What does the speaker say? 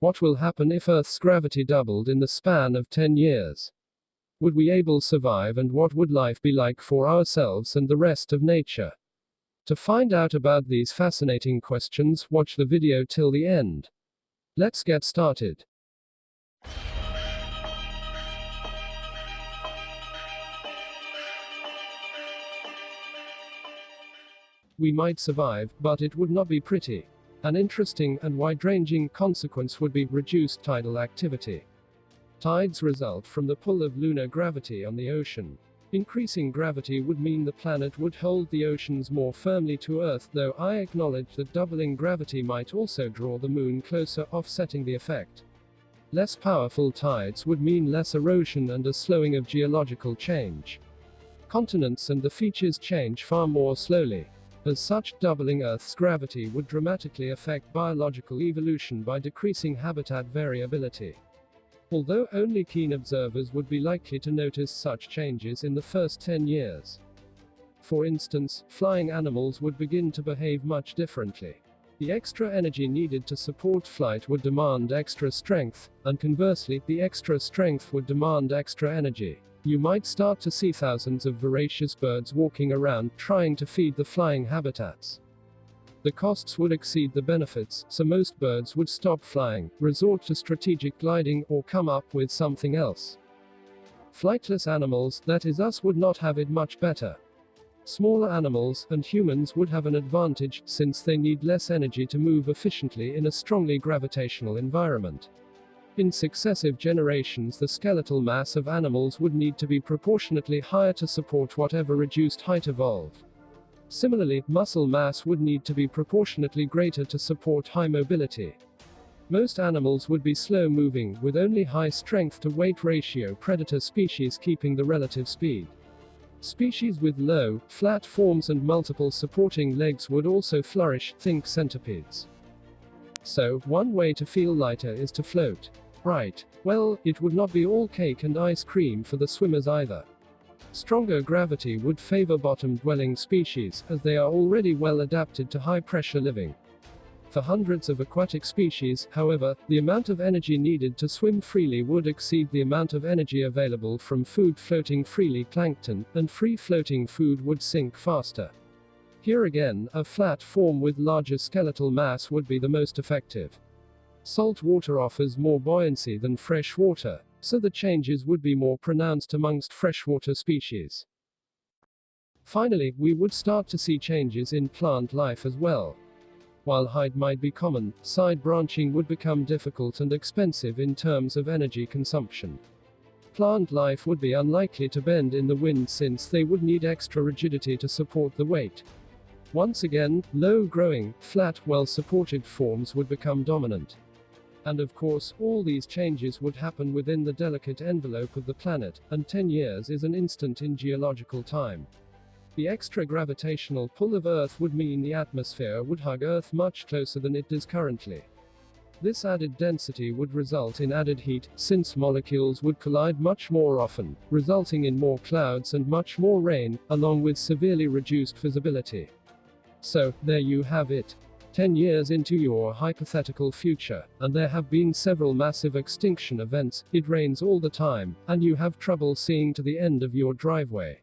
What will happen if Earth's gravity doubled in the span of 10 years? Would we able survive, and what would life be like for ourselves and the rest of nature? To find out about these fascinating questions, watch the video till the end. Let's get started. We might survive, but it would not be pretty. An interesting and wide-ranging consequence would be reduced tidal activity. Tides result from the pull of lunar gravity on the ocean. Increasing gravity would mean the planet would hold the oceans more firmly to Earth, though I acknowledge that doubling gravity might also draw the moon closer, offsetting the effect. Less powerful tides would mean less erosion and a slowing of geological change. Continents and the features change far more slowly. As such, doubling Earth's gravity would dramatically affect biological evolution by decreasing habitat variability. Although only keen observers would be likely to notice such changes in the first 10 years. For instance, flying animals would begin to behave much differently. The extra energy needed to support flight would demand extra strength, and conversely, the extra strength would demand extra energy. You might start to see thousands of voracious birds walking around, trying to feed the flying habitats. The costs would exceed the benefits, so most birds would stop flying, resort to strategic gliding, or come up with something else. Flightless animals, that is us, would not have it much better. Smaller animals, and humans, would have an advantage, since they need less energy to move efficiently in a strongly gravitational environment. In successive generations, the skeletal mass of animals would need to be proportionately higher to support whatever reduced height evolved. Similarly, muscle mass would need to be proportionately greater to support high mobility. Most animals would be slow-moving, with only high strength-to-weight ratio predator species keeping the relative speed. Species with low, flat forms and multiple supporting legs would also flourish, think centipedes. So, one way to feel lighter is to float. Right. Well, it would not be all cake and ice cream for the swimmers either. Stronger gravity would favor bottom-dwelling species, as they are already well adapted to high-pressure living. For hundreds of aquatic species, however, the amount of energy needed to swim freely would exceed the amount of energy available from food floating freely, plankton, and free-floating food would sink faster. Here again, a flat form with larger skeletal mass would be the most effective. Salt water offers more buoyancy than fresh water, so the changes would be more pronounced amongst freshwater species. Finally, we would start to see changes in plant life as well. While height might be common, side branching would become difficult and expensive in terms of energy consumption. Plant life would be unlikely to bend in the wind, since they would need extra rigidity to support the weight. Once again, low-growing, flat, well-supported forms would become dominant. And of course, all these changes would happen within the delicate envelope of the planet, and 10 years is an instant in geological time. The extra gravitational pull of Earth would mean the atmosphere would hug Earth much closer than it does currently. This added density would result in added heat, since molecules would collide much more often, resulting in more clouds and much more rain, along with severely reduced visibility. So, there you have it. 10 years into your hypothetical future, and there have been several massive extinction events, it rains all the time, and you have trouble seeing to the end of your driveway.